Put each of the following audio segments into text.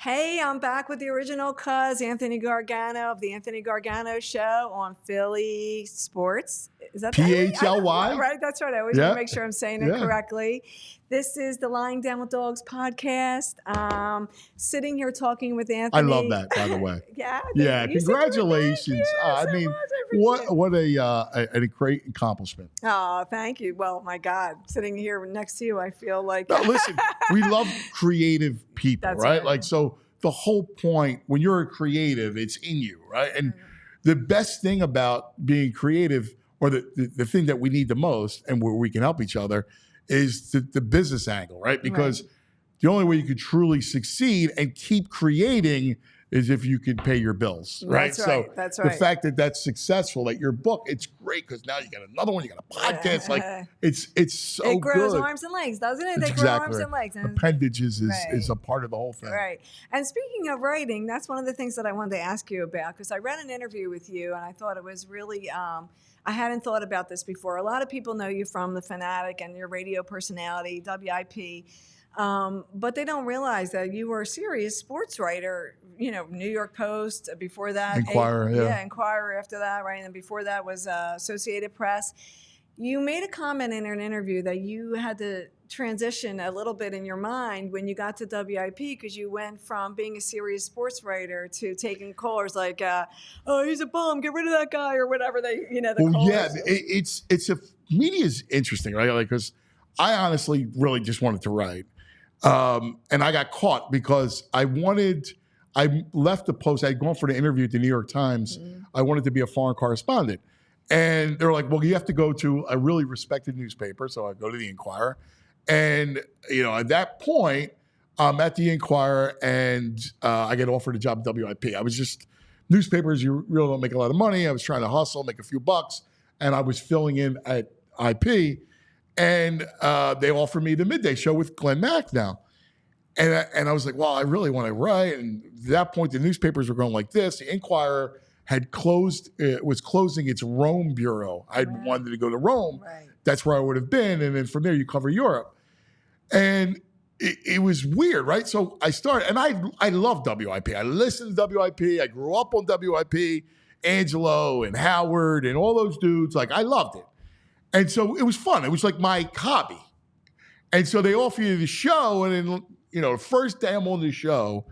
Hey, I'm back with the original cuz, Anthony Gargano of the Anthony Gargano Show on Philly Sports. Is that right? Right, that's right. I always want to make sure I'm saying it correctly. This is the Lying Down with Dogs podcast. Sitting here talking with Anthony. I love that, by the way. Yeah. Congratulations. I mean, what a great accomplishment. Oh, thank you. Well, my God, sitting here next to you, I feel like. Now, listen, we love creative people, right? Like, so the whole point when you're a creative, it's in you, right? And the best thing about being creative, or the thing that we need the most, and where we can help each other, is the business angle, right? Because the only way you could truly succeed and keep creating is if you could pay your bills, right? That's right. The fact that that's successful, like your book, it's great because now you got another one, you got a podcast. Like it's so good. It grows arms and legs, doesn't it? They grow arms and legs. And appendages is a part of the whole thing. Right. And speaking of writing, that's one of the things that I wanted to ask you about, because I read an interview with you and I thought it was really, I hadn't thought about this before. A lot of people know you from The Fanatic and your radio personality, WIP. But they don't realize that you were a serious sports writer, New York Post, before that. Inquirer, Inquirer after that, right? And before that was Associated Press. You made a comment in an interview that you had to transition a little bit in your mind when you got to WIP, because you went from being a serious sports writer to taking callers like, oh, he's a bum, get rid of that guy, or whatever media is interesting, right? Like, because I honestly really just wanted to write. And I got caught because I left the Post. I'd gone for the interview at the New York Times. I wanted to be a foreign correspondent. And they're like, well, you have to go to a really respected newspaper. So I go to the Inquirer. And, at that point, I'm at the Inquirer and I get offered a job at WIP. I was just, newspapers, you really don't make a lot of money. I was trying to hustle, make a few bucks. And I was filling in at IP. And they offered me the midday show with Glenn Mack now. And I was like, well, I really want to write. And at that point, the newspapers were going like this. The Inquirer was closing its Rome bureau. I wanted to go to Rome. Right. That's where I would have been. And then from there, you cover Europe. And it was weird, right? So I started, and I love WIP. I listened to WIP. I grew up on WIP, Angelo and Howard and all those dudes. Like, I loved it. And so it was fun. It was like my hobby. And so they offer you the show, and then, the first day I'm on the show,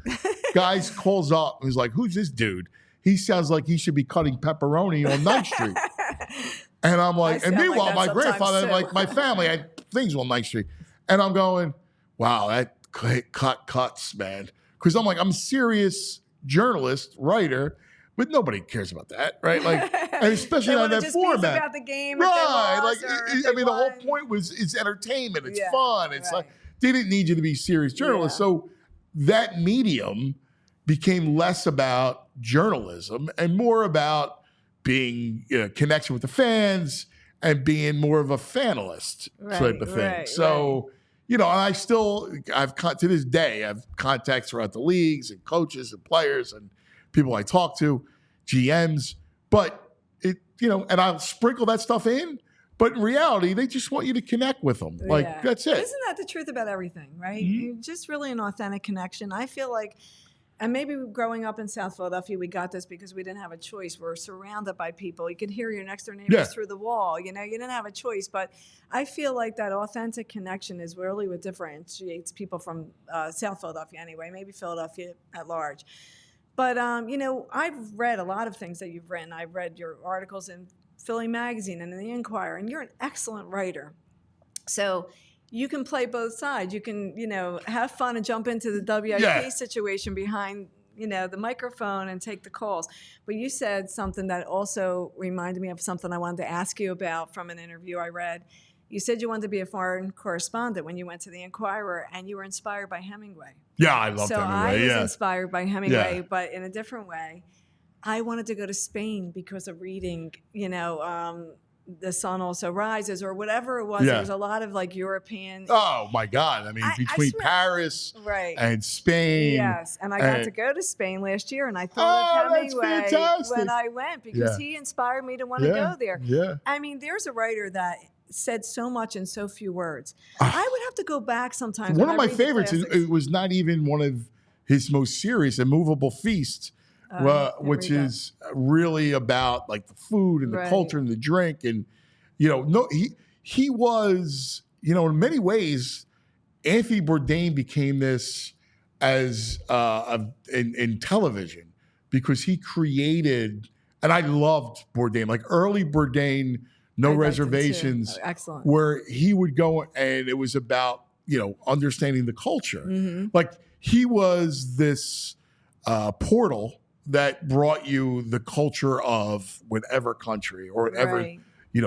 guys calls up and is like, who's this dude? He sounds like he should be cutting pepperoni on 9th Street. And I'm like, and meanwhile, my grandfather, like my family had things on 9th Street. And I'm going, wow, that cuts, man. Because I'm like, I'm a serious journalist, writer, but nobody cares about that, right? Like, and especially on that format. About the game, right? The whole point was it's entertainment, it's fun. It's like they didn't need you to be serious journalists. So that medium became less about journalism and more about being connection with the fans and being more of a fanalist type of thing. And to this day, I have contacts throughout the leagues and coaches and players and people I talk to, GMs, but and I'll sprinkle that stuff in. But in reality, they just want you to connect with them. That's it. Isn't that the truth about everything, right? Mm-hmm. Just really an authentic connection. I feel like, and maybe growing up in South Philadelphia, we got this because we didn't have a choice. We're surrounded by people. You could hear your next door neighbors through the wall. You didn't have a choice. But I feel like that authentic connection is really what differentiates people from South Philadelphia anyway, maybe Philadelphia at large. But, I've read a lot of things that you've written. I've read your articles in Philly Magazine and in the Inquirer, and you're an excellent writer. So you can play both sides. You can, have fun and jump into the WIP situation behind, the microphone and take the calls. But you said something that also reminded me of something I wanted to ask you about from an interview I read. You said you wanted to be a foreign correspondent when you went to the Inquirer, and you were inspired by Hemingway. Yeah, I loved Hemingway. So I was inspired by Hemingway, but in a different way. I wanted to go to Spain because of reading, The Sun Also Rises or whatever it was. There was a lot of European. Oh my God. Between Paris and Spain. Yes. And I got to go to Spain last year, and I thought of Hemingway when I went because he inspired me to want to go there. Yeah. There's a writer that said so much in so few words. I would have to go back sometimes. One of my favorites, it was not even one of his most serious Immovable Feast, which is really about like the food and the culture and the drink. And, he was, in many ways, Anthony Bourdain became this as in television because he created, and I loved Bourdain, like early Bourdain, No Reservations, excellent, where he would go and it was about, understanding the culture. Like he was this portal that brought you the culture of whatever country or whatever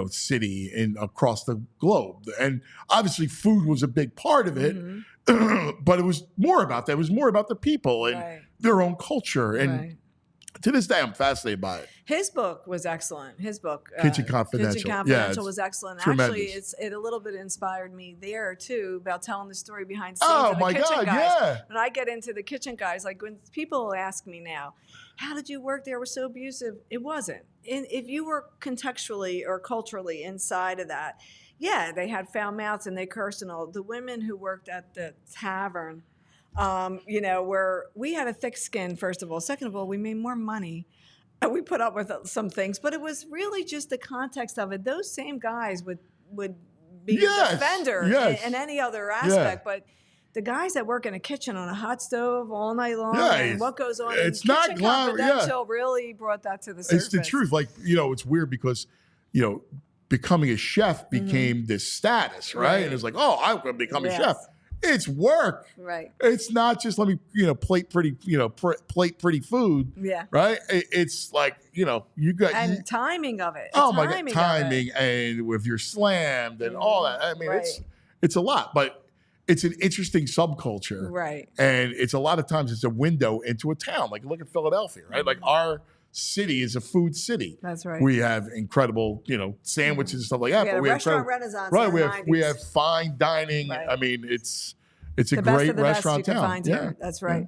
city across the globe. And obviously food was a big part of it, but it was more about that. It was more about the people and their own culture. And to this day, I'm fascinated by it. His book was excellent. His book, Kitchen Confidential, was excellent. Tremendous. Actually, it a little bit inspired me there too about telling the story behind scenes of the kitchen guys. Yeah. When I get into the kitchen guys, like when people ask me now, how did you work there? It was so abusive. It wasn't. If you were contextually or culturally inside of that, they had foul mouths and they cursed and all. The women who worked at the tavern, where we had a thick skin, first of all. Second of all, we made more money. We put up with some things, but it was really just the context of it. Those same guys would be a defender in any other aspect, but the guys that work in a kitchen on a hot stove all night long and what goes on it's in not Kitchen Confidential really brought that to the surface. It's the truth. Like, it's weird because, becoming a chef became this status, right? And it's like, oh, I'm going to become a chef. It's work. Right. It's not just let me, plate pretty food. Yeah. Right. It's like, you got timing of it. Oh my God, timing and if you're slammed and all that. I mean, it's a lot, but it's an interesting subculture. Right. And it's a lot of times it's a window into a town. Like look at Philadelphia, right? Like our city is a food city. That's right. We have incredible, sandwiches and stuff like that. But we have restaurant renaissance. Right. We have fine dining. Right. I mean, it's a great restaurant town. That's right. Yeah.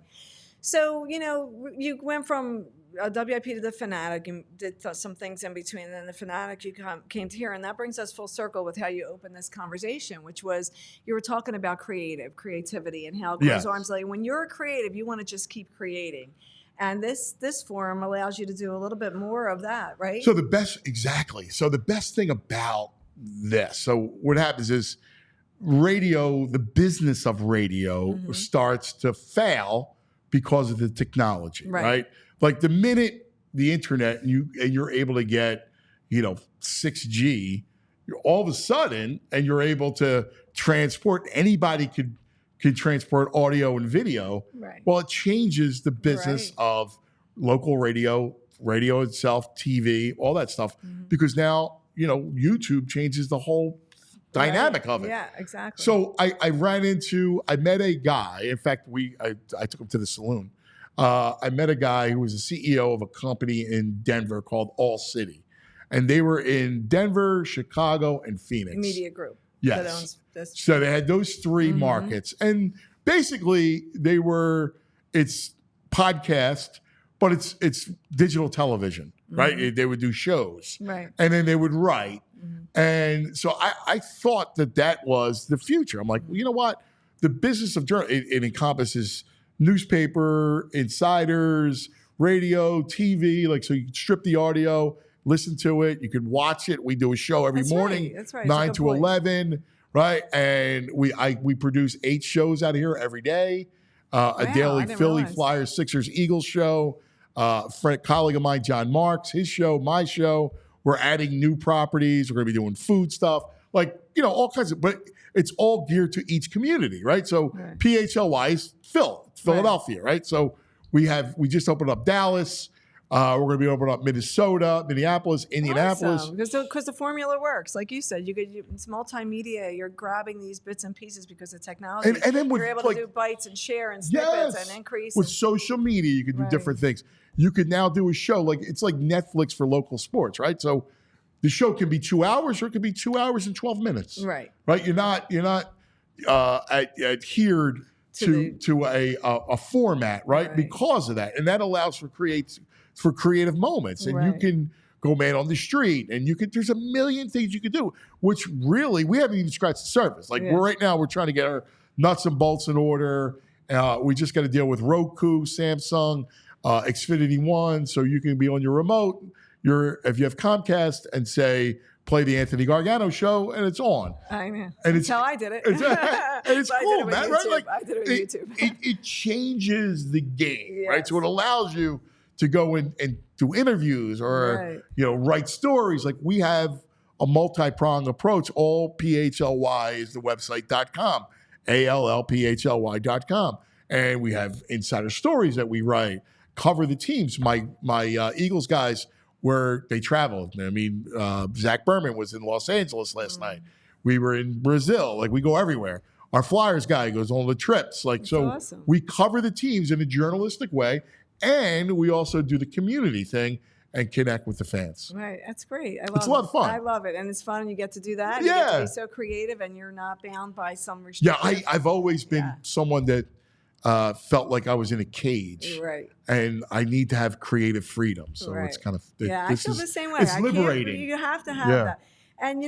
So, you went from WIP to the Fanatic and did some things in between. And then the Fanatic, you came to here. And that brings us full circle with how you opened this conversation, which was you were talking about creativity and how it goes arms length. When you're a creative, you want to just keep creating. And this forum allows you to do a little bit more of that, right? So the best thing about this, so what happens is radio, the business of radio starts to fail because of the technology, right? Like the minute the internet and you're able to get, 6G, you're all of a sudden, and you're able to transport, anybody could transport audio and video. Right. Well, it changes the business of local radio itself, TV, all that stuff, because now, YouTube changes the whole dynamic of it. Yeah, exactly. So I met a guy. In fact, I took him to the saloon. I met a guy who was the CEO of a company in Denver called All City. And they were in Denver, Chicago, and Phoenix. Media group. Yes. That owns this. So they had those three markets. And basically it's podcast, but it's digital television, right? They would do shows. Right. And then they would write. And so I thought that was the future. I'm like, well, you know what? The business of journal, it encompasses newspaper, insiders, radio, TV. Like, so you can strip the audio, listen to it. You can watch it. We do a show every morning, That's right. 9 to 11, right? And we produce 8 shows out of here every day. A daily Philly Flyers, Sixers, Eagles show. Colleague of mine, John Marks, his show, my show. We're adding new properties. We're going to be doing food stuff, like, all kinds of, but it's all geared to each community, right? So PHLY is Philadelphia, right? So we just opened up Dallas. We're going to be opening up Minnesota, Minneapolis, Indianapolis. Awesome. Because the formula works. Like you said, it's multimedia. You're grabbing these bits and pieces because of technology. And then you're able to do bites and share and snippets and increase. With social media, you can do different things. You could now do a show, it's like Netflix for local sports, right? So the show can be 2 hours or it could be 2 hours and 12 minutes. Right. Right? You're not adhered to a format, right? Because of that. And that allows for creative moments. And you can go man on the street and there's a million things you could do, which really we haven't even scratched the surface. Like right now we're trying to get our nuts and bolts in order We just got to deal with Roku, Samsung, Xfinity One, so you can be on your remote. If you have Comcast and say, play the Anthony Gargano show, and it's on. I know. And That's how I did it. And it's cool, man, right? Like, I did it with YouTube. It changes the game, Yes. right? So it allows you to go and do interviews or write stories. Like we have a multi-pronged approach. AllPHLY is the website.com, ALLPHLY.com. And we have insider stories that we write, cover the teams. My Eagles guys, where they traveled. I mean, Zach Berman was in Los Angeles last night. We were in Brazil. Like, we go everywhere. Our Flyers guy goes on the trips. Like, That's so awesome. We cover the teams in a journalistic way, and we also do the community thing and connect with the fans. Right. That's great. It's a lot of fun. I love it. And it's fun and you get to do that. Yeah. You get to be so creative and you're not bound by some restriction. Yeah, I've always been someone that felt like I was in a cage. Right. And I need to have creative freedom. So it's kind of... I feel the same way. It's liberating. You have to have that. And,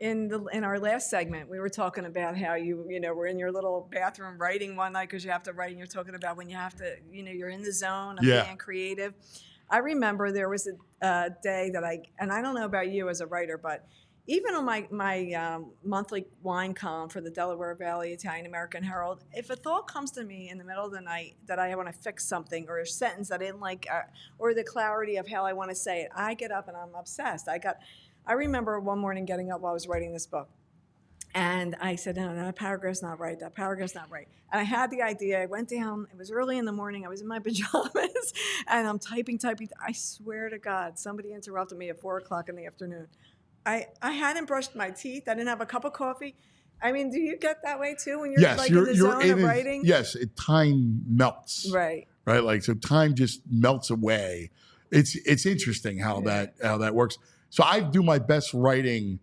in our last segment, we were talking about how you were in your little bathroom writing one night because you have to write, and you're talking about when you have to, you're in the zone of being creative. I remember there was a day that I don't know about you as a writer, but even on my monthly wine column for the Delaware Valley Italian American Herald, if a thought comes to me in the middle of the night that I want to fix something or a sentence I didn't like or the clarity of how I want to say it, I get up and I'm obsessed. I remember one morning getting up while I was writing this book. And I said, no, that paragraph's not right. That paragraph's not right. And I had the idea. I went down. It was early in the morning. I was in my pajamas. And I'm typing. I swear to God, somebody interrupted me at 4 o'clock in the afternoon. I hadn't brushed my teeth. I didn't have a cup of coffee. I mean, do you get that way too when you're in the zone of writing? Yes, time melts. Right. Right. Like, so time just melts away. It's interesting how that works. So I do my best writing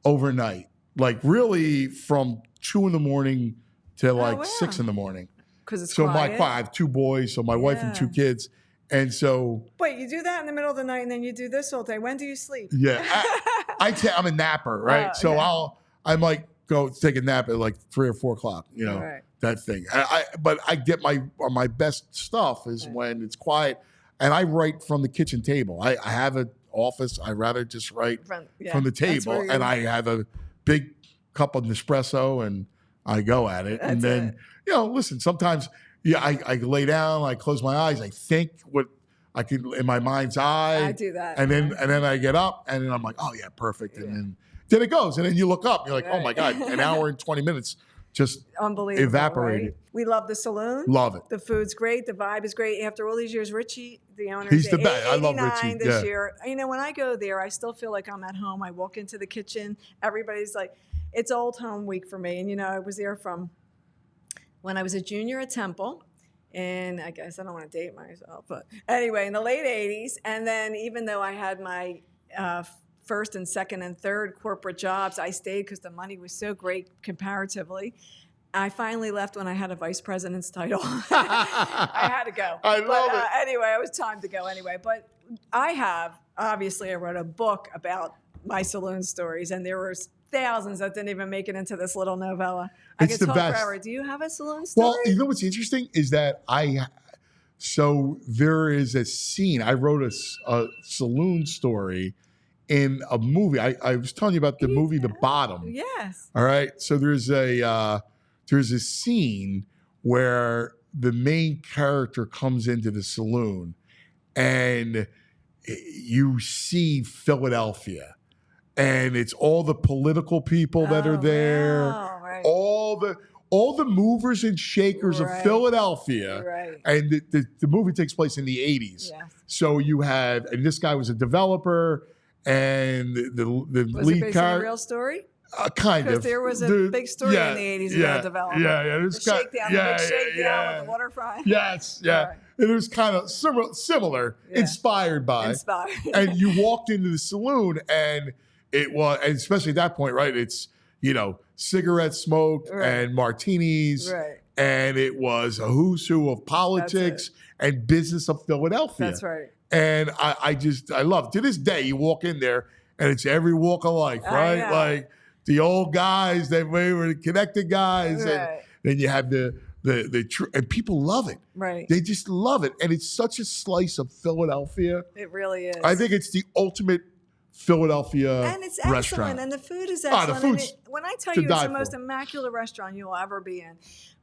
overnight. Like really from 2 a.m. to 6 a.m. Because it's so quiet. I have 2 boys, so my wife and 2 kids. And so... Wait, you do that in the middle of the night and then you do this all day. When do you sleep? Yeah. I'm a napper, right? So I might go take a nap at like 3 or 4 o'clock, that thing. But I get my best stuff is when it's quiet. And I write from the kitchen table. I have an office. I rather just write from the table. And I have a big cup of Nespresso and I go at it. And then, listen, sometimes I lay down, I close my eyes, I think what I can in my mind's eye. I do that. And then I get up and then I'm like, oh yeah, perfect. And then it goes. And then you look up, you're like, oh my God, an hour and 20 minutes just unbelievable, evaporated. Right? We love the saloon. Love it. The food's great. The vibe is great. After all these years, Richie, the owner, he's the best. I love Richie. This year, when I go there, I still feel like I'm at home. I walk into the kitchen. Everybody's like, it's old home week for me. And I was there from when I was a junior at Temple. And I guess I don't want to date myself, but anyway, in the late 80s. And then even though I had my first and second and third corporate jobs, I stayed because the money was so great comparatively. I finally left when I had a vice president's title. I had to go. I love it. Anyway, it was time to go anyway. But I wrote a book about my saloon stories, and there were thousands that didn't even make it into this little novella. I could talk forever. Do you have a saloon story? Well, you know what's interesting is that so there is a scene. I wrote a saloon story in a movie. I was telling you about the movie The Bottom. Yes. All right. So there's a scene where the main character comes into the saloon and you see Philadelphia. And it's all the political people that are there, right. all the movers and shakers of Philadelphia. Right. And the movie takes place in the 80s. Yes. So you have, and this guy was a developer, and the was lead it based on a real story? Kind of. Because there was a big story in the 80s about development. Yeah. The shakedown, the big shakedown with the waterfront. Yes, yeah. Right. And it was kind of similar, inspired by. And you walked into the saloon and it was, and especially at that point, right? It's, cigarette smoke and martinis. Right. And it was a who's who of politics and business of Philadelphia. That's right. And I love it. To this day, you walk in there and it's every walk of life, right? Like the old guys, they were the connected guys. Right. And then you have the and people love it. Right. They just love it. And it's such a slice of Philadelphia. It really is. I think it's the ultimate Philadelphia and it's excellent, restaurant. and the food is excellent. The food's when I tell to you, it's die the most for. immaculate restaurant you'll ever be in.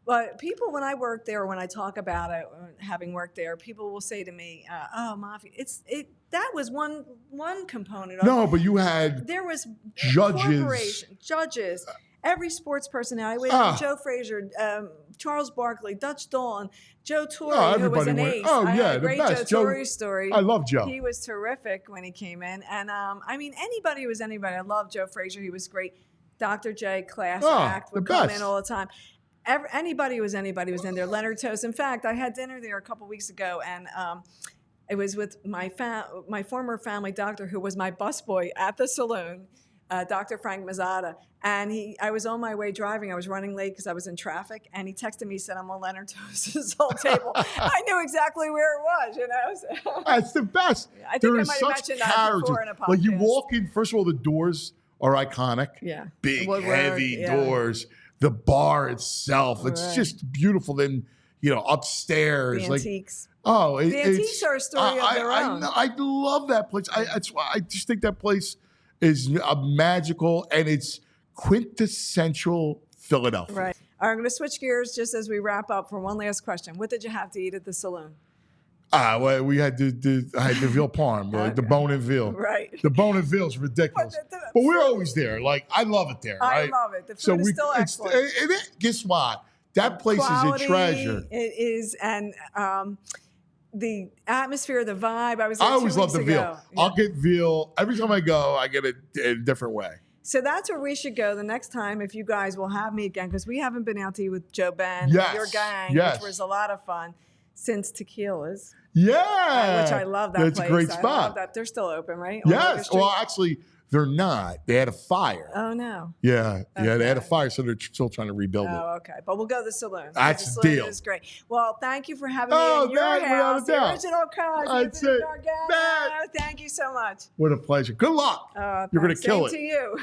But people, when I work there, when I talk about it, having worked there, people will say to me, "Oh, Mafia, that was one component of No, but you had there was judges. Judges, every sports personality. We had Joe Frazier, Charles Barkley, Dutch Dawn, Joe Torre, who was an ace. I had a the great best. Joe Torre story. I love Joe. He was terrific when he came in. And I mean, anybody was anybody. I love Joe Frazier. He was great. Dr. J, class act, would come in all the time. Anybody was in there. Leonard Toast. In fact, I had dinner there a couple weeks ago, and it was with my former family doctor, who was my busboy at the saloon, Dr. Frank Mazzata. And I was on my way driving. I was running late because I was in traffic, and he texted me, said, "I'm on Leonard Toast's whole table." I knew exactly where it was, you know. So. That's the best. I think I might have mentioned that before in a podcast. Like you walk in, first of all, the doors are iconic. Yeah. Big, heavy doors. The bar itself, it's just beautiful. Then, upstairs. The antiques. The antiques are a story of their own. I love that place. That's why I just think that place is magical, and it's quintessential Philadelphia. Right. All right, I'm going to switch gears just as we wrap up for one last question. What did you have to eat at the saloon? Well, we had I had the veal parm, like the bone and veal. Right. The bone and veal is ridiculous. But we're always there. Like, I love it there. I right? love it. The food is still excellent. Guess what? That place Quality, is a treasure. It is, and the atmosphere, the vibe. I always love the veal. Yeah. I'll get veal. Every time I go, I get it in a different way. So that's where we should go the next time, if you guys will have me again, because we haven't been out to eat with Joe Ben and your gang, which was a lot of fun, since Tequila's. Yeah. Which I love that place. That's a great spot. I love that. They're still open, right? Yes. Well, actually, they're not. They had a fire. Oh, no. Yeah. Okay. Yeah, they had a fire, so they're still trying to rebuild it. Oh, okay. But we'll go to the saloon. That's the deal. Saloon is great. Well, thank you for having me in your house. The original cause. That's it. Thank you so much. What a pleasure. Good luck. You're going to kill it. Same to you.